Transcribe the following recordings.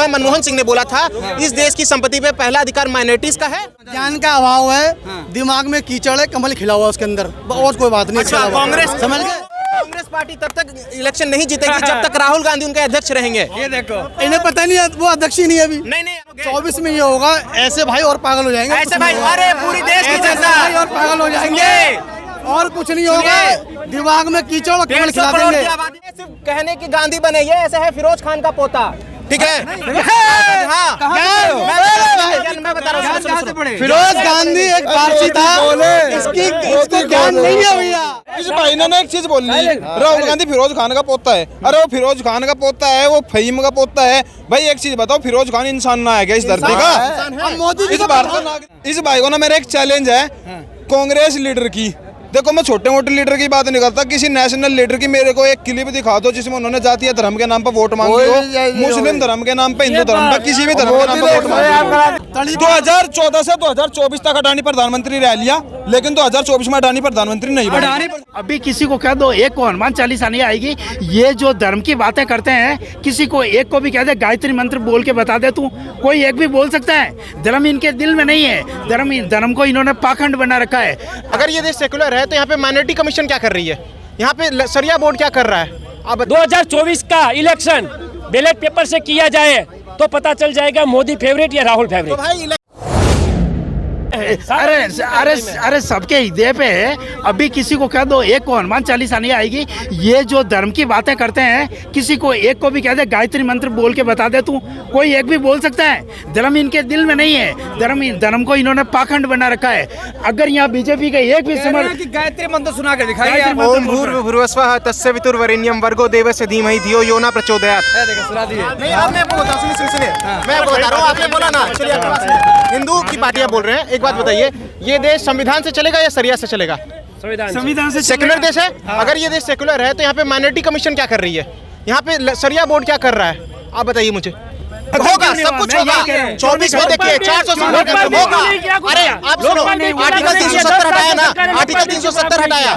मनमोहन सिंह ने बोला था इस देश की संपत्ति पे पहला अधिकार माइनॉरिटीज का है। ज्ञान का अभाव है, दिमाग में कीचड़ है, कमल खिला हुआ उसके अंदर, और कोई बात नहीं। अच्छा, कांग्रेस समझ गए? कांग्रेस पार्टी तब तक इलेक्शन नहीं जीतेगी जब तक राहुल गांधी उनके अध्यक्ष रहेंगे। ये देखो, इन्हें पता नहीं है, वो अध्यक्ष ही नहीं है अभी। नहीं 24 में ये होगा, ऐसे भाई और पागल हो जाएंगे। ऐसे भाई, अरे पूरी देश की जनता और पागल हो जाएंगे, और कुछ नहीं होगा, दिमाग में कीचड़ और कमल खिला देंगे। सिर्फ कहने की गांधी बने, ये ऐसे है फिरोज खान का पोता, ठीक है? हाँ, मैं बता रहा हूँ, फिरोज गांधी एक पारसी था, इसको ज्ञान नहीं है भैया। इस भाई ने एक चीज बोली, राहुल गांधी फिरोज खान का पोता है। अरे वो फिरोज खान का पोता है, वो फहीम का पोता है। भाई एक चीज बताओ, फिरोज खान इंसान ना है क्या इस धरती का? मोदी इस भाई को ना मेरा एक चैलेंज है कांग्रेस लीडर की। देखो मैं छोटे मोटे लीडर की बात नहीं करता, किसी नेशनल लीडर की मेरे को एक क्लिप दिखा दो जिसमें उन्होंने जातीय धर्म के नाम पर वोट मांगी हो, मुस्लिम धर्म के नाम पे, हिंदू धर्म पे, किसी भी धर्म के नाम पर वोट मांगी। 2014 से 2024 तक अडानी प्रधानमंत्री रह लिया, लेकिन 2024 में अडानी प्रधानमंत्री नहीं बना। अभी किसी को कह दो एक को हनुमान चालीसा नहीं आएगी। ये जो धर्म की बातें करते हैं, किसी को एक को भी कह दे गायत्री मंत्र बोल के बता दे तू, कोई एक भी बोल सकता है। धर्म इनके दिल में नहीं है, धर्म को इन्होंने पाखंड बना रखा है। अगर ये देश सेकुलर है तो यहाँ पे माइनॉरिटी कमीशन क्या कर रही है? यहाँ पे सरिया बोर्ड क्या कर रहा है? अब 2024 का इलेक्शन बैलेट पेपर से किया जाए तो पता चल जाएगा मोदी फेवरेट या राहुल फेवरेट। तो भाई अरे सबके हृदय पे है। अभी किसी को कह दो एक को हनुमान चालीसा नहीं आएगी। ये जो धर्म की बातें करते हैं, किसी को एक को भी कह दे गायत्री मंत्र बोल के बता दे तू, कोई एक भी बोल सकता है। धर्म इनके दिल में नहीं है, धर्म को इन्होंने पाखंड बना रखा है। अगर यहाँ बीजेपी का एक भी गायत्री मंत्र सुना कर दिखाइए। ओम भूर्भुवस्वः तस्य वितुर्वरेण्यम भर्गो देवस्य धीमहि धियो यो न प्रचोदयात्। नहीं आपने बोला, सुनिए मैं आपको बता रहा हूँ, आपने बोला ना। चलिए आपके पास में हिंदू की पार्टियां बोल रहे हैं, एक बात बताइए, ये देश संविधान से चलेगा या सरिया से चलेगा? संविधान से। सेकुलर देश है। अगर ये देश सेकुलर है तो यहाँ पे माइनॉरिटी कमीशन क्या कर रही है? यहाँ पे सरिया बोर्ड क्या कर रहा है? आप बताइए मुझे। होगा, सब कुछ होगा। 24 में देखिए 400 होगा। अरे आप सुनो, आर्टिकल 370 हटाया ना, आर्टिकल 370 हटाया,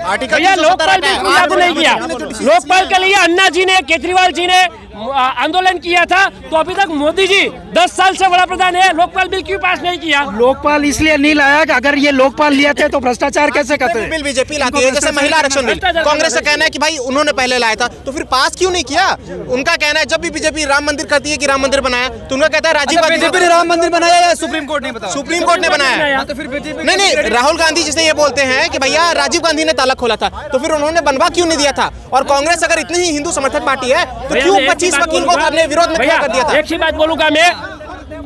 आर्टिकल 370 लागू नहीं किया। लोकपाल के लिए अन्ना जी ने, केजरीवाल जी ने आंदोलन किया था, तो अभी तक मोदी जी 10 साल से बड़ा प्रधान है, लोकपाल बिल क्यों पास नहीं किया? लोकपाल इसलिए नहीं लाया कि अगर ये लोकपाल लिए थे तो भ्रष्टाचार कैसे करते? बिल बीजेपी लाती है, जैसे महिला आरक्षण बिल। कांग्रेस का कहना है कि भाई उन्होंने पहले लाया था, तो फिर पास क्यों नहीं किया? उनका कहना है जब भी बीजेपी राम मंदिर करती है कि राम मंदिर बनाया, तो उनका कहता है राजीव गांधी बीजेपी ने राम मंदिर बनाया या सुप्रीम कोर्ट ने बताया? सुप्रीम कोर्ट ने बनाया। तो फिर बीजेपी नहीं, राहुल गांधी जिसे ये बोलते हैं कि भैया राजीव गांधी ने ताला खोला था, तो फिर उन्होंने बनवा क्यों नहीं दिया था? और कांग्रेस अगर इतनी ही हिंदू समर्थक पार्टी है तो क्यों 25 वकील को अपने विरोध में खड़ा कर दिया था? एक ही बात बोलूंगा मैं,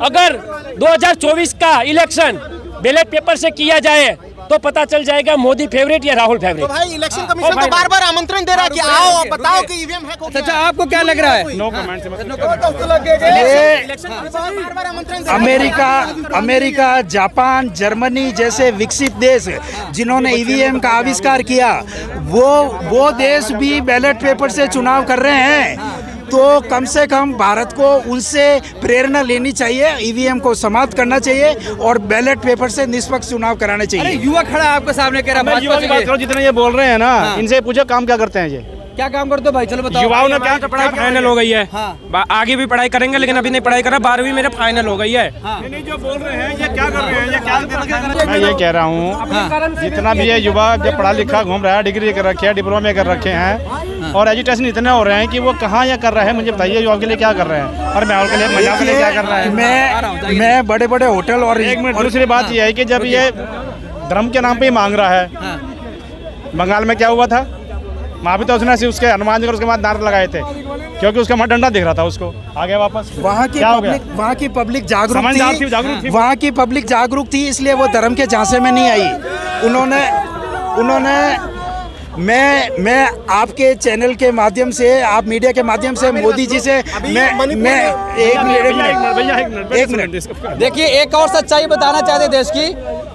अगर 2024 का इलेक्शन बैलेट पेपर से किया जाए तो पता चल जाएगा मोदी फेवरेट या राहुल फेवरेट। तो भाई इलेक्शन कमीशन तो बार-बार आमंत्रण दे रहा है कि आओ बताओ कि ईवीएम हैक हो गया। अच्छा, आपको क्या लग रहा है? नो कमेंट से। अमेरिका, जापान, जर्मनी जैसे विकसित देश जिन्होंने ईवीएम का आविष्कार किया, वो देश भी बैलेट पेपर से चुनाव कर रहे हैं। तो कम से कम भारत को उनसे प्रेरणा लेनी चाहिए, ईवीएम को समाप्त करना चाहिए और बैलेट पेपर से निष्पक्ष चुनाव कराने चाहिए। युवा खड़ा है आपके सामने, कह रहा है जितने ये बोल रहे हैं ना, इनसे पूछो काम क्या करते हैं ये, क्या काम करते हो भाई? चलो बताओ। युवाओं ने क्या पढ़ाई फाइनल हो गई है, आगे भी पढ़ाई करेंगे, लेकिन अभी नहीं पढ़ाई करा। 12वीं मेरा फाइनल हो गई है। नहीं जो बोल रहे हैं ये क्या कर रहे हैं, ये क्या मैं ये कह रहा हूँ, जितना भी ये युवा जो पढ़ा लिखा घूम रहा है, डिग्री कर रखे हैं, डिप्लोमे कर रखे हैं, और एजुटेशन इतने हो रहे हैं कि वो कहाँ ये कर रहे हैं, मुझे बताइए युवा के लिए क्या कर रहे हैं और महिलाओं के लिए क्या कर रहे हैं। मैं बड़े बड़े होटल और दूसरी बात ये है कि जब ये धर्म के नाम पे ही मांग रहा है, बंगाल में क्या हुआ था, वहाँ भी तो उसने उसके हनुमान जी और उसके बाद नारे लगाए थे, क्योंकि उसका डंडा दिख रहा था उसको। आ गया वापस। वहाँ की पब्लिक जागरूक थी, वहाँ की पब्लिक जागरूक थी, इसलिए वो धर्म के झांसे में नहीं आई। उन्होंने मैं आपके चैनल के माध्यम से, आप मीडिया के माध्यम से मोदी जी से मैं एक मिनट देखिए, एक और सच्चाई बताना चाहते देश की,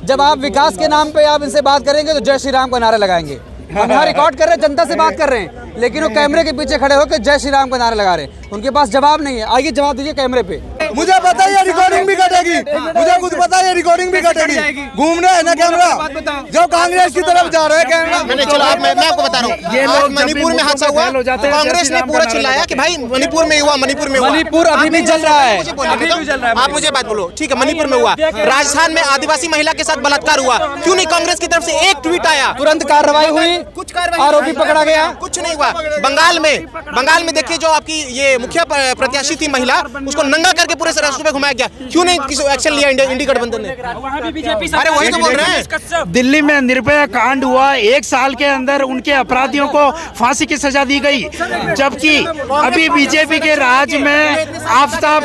जब आप विकास के नाम पे आप इनसे बात करेंगे तो जय श्री राम का नारा लगाएंगे। हम यहाँ रिकॉर्ड कर रहे हैं, जनता से बात कर रहे हैं, लेकिन वो कैमरे के पीछे खड़े होकर जय श्री राम का नारा लगा रहे हैं। उनके पास जवाब नहीं है। आइए जवाब दीजिए कैमरे पे। मुझे पता है रिकॉर्डिंग भी कटेगी, मुझे खुद पता है रिकॉर्डिंग भी कटेगी। घूमना है ना कैमरा, जो कांग्रेस की तरफ जा रहा है कैमरा। मैंने चलो मैं आपको बता रहा हूँ, आज मणिपुर में हादसा हुआ, कांग्रेस ने पूरा चिल्लाया कि भाई मणिपुर में हुआ, मणिपुर में हुआ। मणिपुर अभी भी चल रहा है, आप मुझे बात बोलो, ठीक है मणिपुर में हुआ, राजस्थान में आदिवासी महिला के साथ बलात्कार हुआ, क्यों नहीं कांग्रेस की तरफ से एक ट्वीट आया? तुरंत कार्रवाई हुई, कुछ कार्रवाई, आरोपी पकड़ा गया, कुछ नहीं हुआ। बंगाल में देखिए जो आपकी ये मुखिया प्रत्याशी थी महिला, उसको नंगा करके पूरे रास्ते पे घुमाया गया, क्यों नहीं किसी एक्शन लिया इंडी गठबंधन ने? अरे वही तो बोल रहे हैं। दिल्ली में निर्भया कांड हुआ, 1 साल के अंदर उनके अपराधियों को फांसी की सजा दी गई, जबकि अभी बीजेपी के राज में आफ्ताब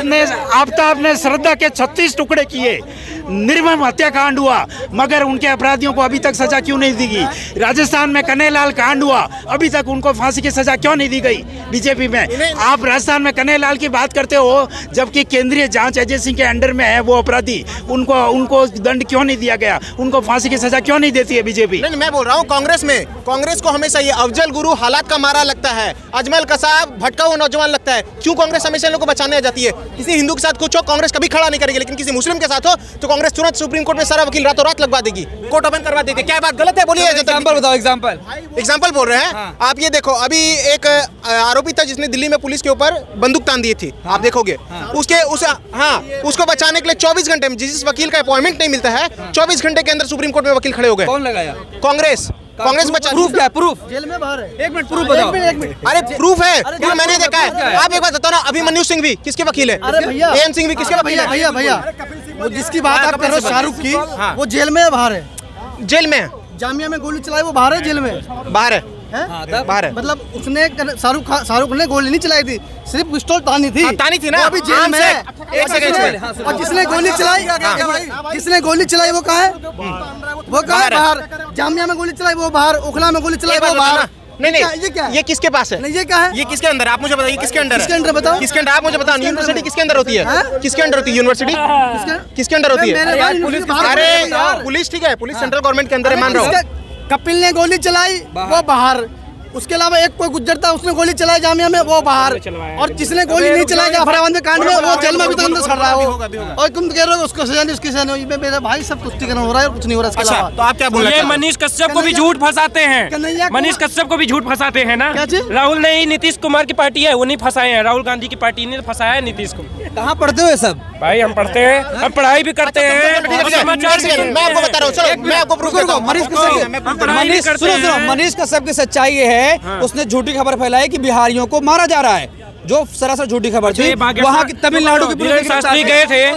ने श्रद्धा के 36 टुकड़े किए। निर्मम हत्याकांड हुआ, मगर उनके अपराधियों को अभी तक सजा क्यों नहीं दी गई? राजस्थान में कन्हैयालाल कांड हुआ, अभी तक उनको फांसी की सजा क्यों नहीं दी गई बीजेपी में? आप राजस्थान में कन्हैयालाल की बात करते हो, जबकि केंद्रीय जांच एजेंसी के अंडर में है वो अपराधी, उनको दंड क्यों नहीं दिया गया? उनको फांसी की सजा क्यों नहीं देती है बीजेपी? नहीं, मैं बोल रहा हूँ कांग्रेस को हमेशा ये अफजल गुरु हालात का मारा लगता है, अजमल कसाब भटका हुआ नौजवान लगता है। क्यों कांग्रेस हमेशा इन लोगों को बचाने आ जाती है? किसी हिंदू के साथ कुछ हो कांग्रेस कभी खड़ा नहीं करेगी, लेकिन किसी मुस्लिम के साथ हो तो कांग्रेस तुरंत सुप्रीम कोर्ट में सारा वकील रातों रात लगवा देगी, कोर्ट ओपन करवा देगी। क्या बात गलत है? बोलिए। एग्जांपल बताओ। एग्जाम्पल बोल रहे हैं आप, ये देखो अभी एक आरोपी था जिसने दिल्ली में पुलिस के ऊपर बंदूक तान दी थी, आप देखोगे उसको बचाने के लिए 24 घंटे में, जिस वकील का अपॉइंटमेंट नहीं मिलता है, 24 घंटे के अंदर सुप्रीम कोर्ट में वकील खड़े हो गए। कौन लगाया? कांग्रेस बचा। प्रूफ क्या है? प्रूफ जेल में बाहर है। एक मिनट, प्रूफ बताओ। अरे प्रूफ है, प्रूफ मैंने देखा है। आप एक बात बताओ ना, अभिमन्यु सिंह भी किसके वकील है? अरे भैया, एम सिंह भी किसके वकील है? भैया वो जिसकी बात आप कर रहे हो शाहरुख की, वो जेल में है बाहर है? जेल में है। जामिया में गोली चलाई वो बाहर है, जेल में बाहर है, बाहर है। मतलब उसने शाहरुख ने गोली नहीं चलाई थी, सिर्फ पिस्तौल तानी थी। तानी थी ना, वो अभी जेल में है। एक सेकंड। और जिसने गोली चलाई वो कहाँ है? वो कहाँ है? बाहर। जामिया में गोली चलाई वो बाहर, ओखला में गोली चलाई वो बाहर। नहीं, ये क्या है? ये किसके पास है? नहीं, ये क्या है? ये किसके अंदर? आप मुझे बताइए किसके अंदर है? किसके अंदर बताओ? किसके अंदर? आप मुझे बताओ। यूनिवर्सिटी किसके अंदर होती है? किसके अंदर होती है यूनिवर्सिटी? किसके अंदर होती है? अरे पुलिस, ठीक है, पुलिस सेंट्रल गवर्नमेंट के अंदर है, मान रहा हूँ। कपिल ने गोली चलाई वो बाहर, उसके अलावा एक कोई गुज्जर था उसने गोली चलाई जामिया में वो बाहर, और जिसने गोली नहीं चलाई जाफराबाद में कांड में वो जेल में अभी तक अंदर सड़ रहा है वो। और तुम कह रहे हो उसको सजा नहीं, उसकी सजा नहीं। मेरे भाई सब तुष्टिकरण हो रहा है और कुछ नहीं हो रहा इसके अलावा। तो आप क्या बोल रहे हैं? मनीष कश्यप को भी झूठ फंसाते हैं, मनीष कश्यप को भी झूठ फंसाते हैं ना। राहुल नहीं, नीतीश कुमार की पार्टी है, वो नहीं फंसाए हैं, राहुल गांधी की पार्टी ने फंसाया है नीतीश को। कहाँ पढ़ते हो ये सब? भाई हम पढ़ते हैं, हम पढ़ाई भी करते हैं। मैं आपको बता रहा हूँ, चलो मैं आपको प्रूफ करता हूँ। मनीष कश्यप की सच्चाई ये है, उसने झूठी खबर फैलाई कि बिहारियों को मारा जा रहा है, जो सरासर झूठी खबर थी। वहाँ की तमिलनाडु की धीरेन्द्र शास्त्री गए थे।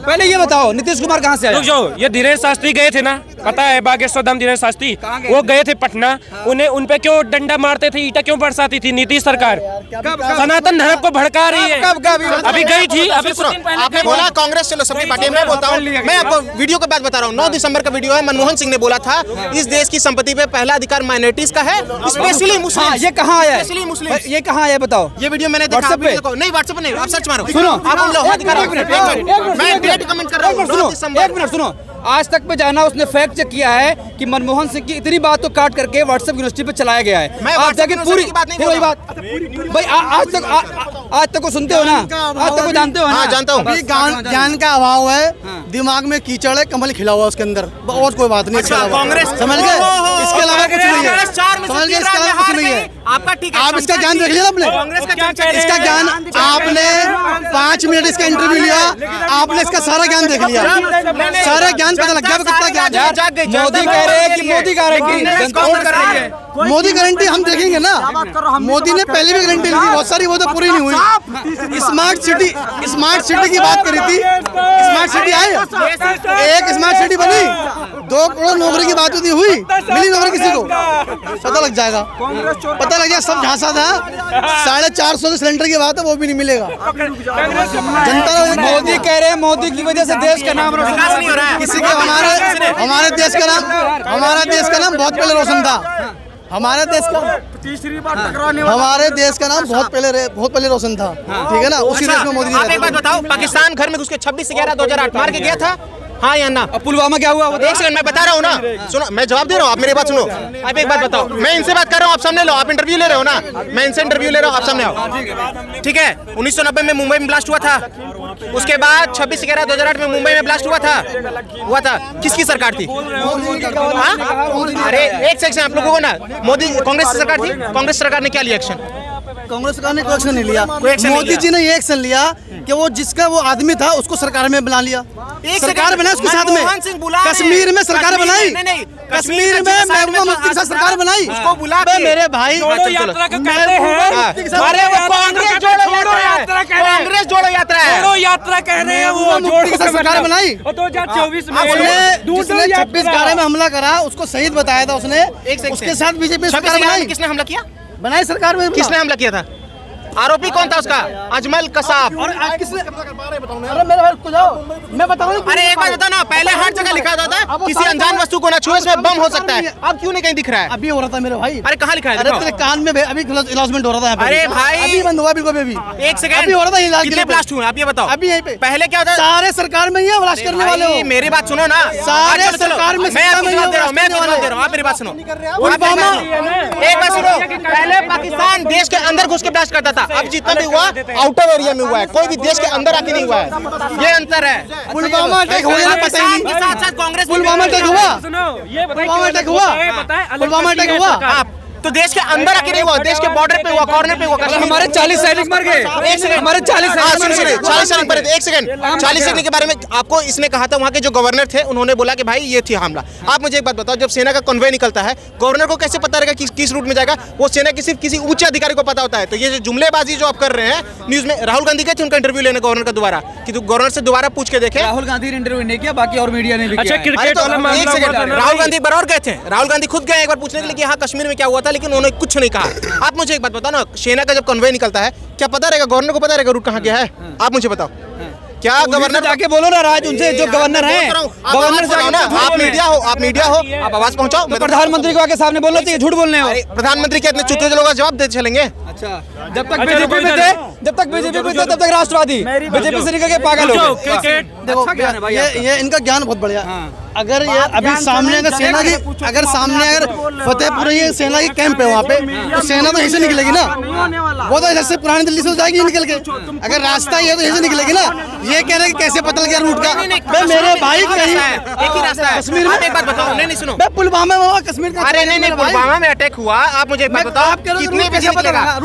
पहले ये बताओ नीतीश कुमार कहाँ से आया? रुक जाओ, ये धीरेन्द्र शास्त्री गए थे ना, पता है बागेश्वर धाम धीरेन्द्र शास्त्री, वो गए थे पटना। उन पे क्यों डंडा मारते थे, ईटा क्यों बरसाती थी नीतीश सरकार? सनातन धर्म को भड़का रही है। अभी गई थी, अभी आपने बोला कांग्रेस चलो सबकी पार्टी। मैं बोलता हूँ, मैं आपको वीडियो की बात बता रहा हूँ। 9 दिसंबर का वीडियो है, मनमोहन सिंह ने बोला था इस देश की संपत्ति पे पहला अधिकार माइनॉरिटीज का है, स्पेशली मुस्लिम। ये कहाँ आया? ये कहाँ है बताओ? ये वीडियो मैंने देखा व्हाट्सएप पे नहीं, व्हाट्सएप पे नहीं, आप सर्च मारो। सुनो, आप उन लोगों अधिकार, एक मिनट मैं डायरेक्ट कमेंट कर रहा हूं। एक मिनट सुनो, आज तक पे जाना उसने फैक्ट चेक किया है कि मनमोहन सिंह की इतनी बात तो काट करके व्हाट्सएप यूनिवर्सिटी पे चलाया गया है। मैं आप जाके पूरी बात नहीं, वही बात भाई, आज तक को सुनते हो ना, आज तक को जानते हो ना? हाँ जानता हूँ। ज्ञान का अभाव है, दिमाग में कीचड़ है, कमल खिला हुआ उसके अंदर, और कोई बात नहीं। कांग्रेस समझ गए? इसके अलावा कुछ नहीं है, समझ गए? इसके अलावा कुछ नहीं है। आपका ठीक है, आप इसका ज्ञान देख लिया आपने? इसका ज्ञान आपने 5 मिनट इसका इंटरव्यू लिया, आपने इसका सारा ज्ञान देख लिया, सारा ज्ञान पता लग गया कितना ज्ञान। मोदी कह रहे हैं कि मोदी गारंटी, मोदी गारंटी हम देखेंगे ना। मोदी ने पहले भी गारंटी ली थी बहुत सारी, वो तो पूरी नहीं हुई। स्मार्ट सिटी की बात करी थी, स्मार्ट सिटी आई, एक स्मार्ट सिटी बनी, 2 करोड़ नौकरी की बात होती हुई, मिली नौकरी किसी को? पता लग जाएगा, पता लग जाएगा सब झांसा था। 450 सिलेंडर की बात है, वो भी नहीं मिलेगा। जनता मोदी कह रहे हैं मोदी की वजह से देश का नाम रोशन नहीं हो रहा है। किसी के हमारे देश का नाम बहुत पहले रोशन था। हमारे देश का नाम बहुत पहले रोशन था, ठीक है ना? उसी देश में मोदी आप एक बात बताओ, पाकिस्तान घर में घुस के 26/11/2008 मार के गया था, हाँ या ना? अब पुलवामा क्या हुआ? एक सेकंड, मैं बता रहा हूँ ना, सुनो, मैं जवाब दे रहा हूँ, आप मेरी बात सुनो। आप एक बात बताओ, मैं इनसे बात कर रहा हूँ, आप सामने लो, आप इंटरव्यू ले रहे हो ना, मैं इनसे इंटरव्यू ले रहा हूँ, आप सामने आओ, ठीक है? 1990 में मुंबई में ब्लास्ट हुआ था, उसके बाद 26/11/2008 में मुंबई में ब्लास्ट हुआ था, किसकी सरकार थी? अरे एक सेकंड, आप लोगों को ना, मोदी कांग्रेस की सरकार थी, कांग्रेस सरकार ने क्या लिया एक्शन? कांग्रेस सरकार ने कोई एक्शन नहीं लिया। एक्शन नहीं मोदी जी ने ये एक्शन लिया कि वो जिसका वो आदमी था उसको सरकार में बना लिया, सरकार बनाई उसके साथ में। कश्मीर में सरकार बनाई, कश्मीर में महबूबा मुफ्ती के साथ सरकार बनाई, उसको बुला के मेरे भाई कांग्रेस जोड़ो यात्रा है, यात्रा कह रहे हैं, वो मुफ्ती के साथ सरकार बनाई। 2024 में जिसने 26/11 में हमला करा उसको शहीद बताया था उसने, उसके साथ बीजेपी सरकार बनाई। किसने हमला किया? बनाई सरकार में। किसने हमला किया था? आरोपी कौन था उसका? अजमल कसाब। और किसने? अरे मेरे भाई को जाओ, मैं बताऊं। अरे एक बात बताओ ना, पहले हर जगह लिखा होता था किसी अनजान वस्तु को ना छुए, इसमें बम हो सकता है, अब क्यों नहीं कहीं दिख रहा है? अभी हो रहा था मेरे भाई। अरे कहाँ लिखा है? अरे तेरे कान में अभी अनाउंसमेंट हो रहा था यहाँ पे। अरे भाई, अभी बंद हुआ बिल्कुल अभी। एक सेकंड, अभी हो रहा था, कितने ब्लास्ट हुए आप ये बताओ? अभी यहीं पे। पहले क्या होता? सारे सरकार में ही है ब्लास्ट करने वाले हो। मेरी बात सुनो ना, सारे सरकार में मैं आपकी बात दे रहा हूँ, आप मेरी बात सुनो। एक बात सुनो, पहले पाकिस्तान देश के अंदर घुस के ब्लास्ट करता था, अब जितना भी हुआ आउटर एरिया में हुआ है, कोई भी देश के अंदर आके नहीं हुआ है, ये अंतर है। पुलवामा अटैक हो गया, पता ही नहीं। साथ साथ कांग्रेस पुलवामा अटैक हुआ, ये पुलवामा अटैक हुआ, पुलवामा अटैक हुआ। आप तो देश के अंदर आके नहीं हुआ, देश के बॉर्डर पे हुआ, कॉर्नर पे हुआ। हमारे 40 सैनिक मर गए, एक सेकंड, हमारे 40 40 सैनिक मरे थे। एक सेकंड, 40 सैनिक के बारे में आपको इसने कहा था, वहाँ के जो गवर्नर थे उन्होंने बोला कि भाई ये थी हमला। आप मुझे एक बात बताओ, जब सेना का कन्वे निकलता है, गवर्नर को कैसे पता रहेगा किस रूट में जाएगा? वो सेना की सिर्फ किसी उच्च अधिकारी को पता होता है। तो ये जो जुमलेबाजी जो आप कर रहे हैं न्यूज में, राहुल गांधी गए थे उनका इंटरव्यू लेने गवर्नर का दोबारा, कि गवर्नर से दोबारा पूछ के देखे। राहुल गांधी ने इंटरव्यू नहीं किया, बाकी और मीडिया ने भी अच्छा, किया। क्रिकेट वाला मामला हुआ था ना, राहुल गांधी बरौर गए थे, राहुल गांधी खुद गए एक बार पूछने के लिए कि हाँ कश्मीर में क्या हुआ था, लेकिन उन्होंने कुछ नहीं कहा। आप मुझे एक बात बताओ ना, सेना का जब कन्वे निकलता है, क्या पता रहेगा गवर्नर को? पता रहेगा रूट कहाँ गया है? आप मुझे बताओ, क्या गवर्नर जाके बोलो ना राज उनसे, जो गवर्नर है, गवर्नर जाओ ना, आप मीडिया हो, आप आवाज पहुंचाओ। प्रधानमंत्री को आके सामने बोलना चाहिए, झूठ बोलने हो। प्रधानमंत्री के इतने चुतिया लोग जवाब देते चलेंगे? अच्छा, जब तक बीजेपी में थे, तब तक राष्ट्रवादी, बीजेपी से निकल के पागल हो गए। क्रिकेट देखो ये इनका ज्ञान बहुत बढ़िया। अगर ये अभी सामने अगर सेना की अगर फतेहपुर ये सेना की कैंप है वहाँ पे, तो सेना तो यहीं से निकलेगी ना, वो तो जैसे पुरानी दिल्ली से जाएगी निकल के। अगर रास्ता ये तो यहीं से निकलेगी ना। ये कह रहे हैं कि कैसे पता लग गया रूट का? मेरे भाई कहीं एक ही रास्ता है। कश्मीर में एक बात बताओ, नहीं सुनो, मैं पुलवामा में हुआ, कश्मीर का। अरे नहीं, पुलवामा में अटैक हुआ, आप मुझे एक बात बताओ, कितने बजे निकलेगा?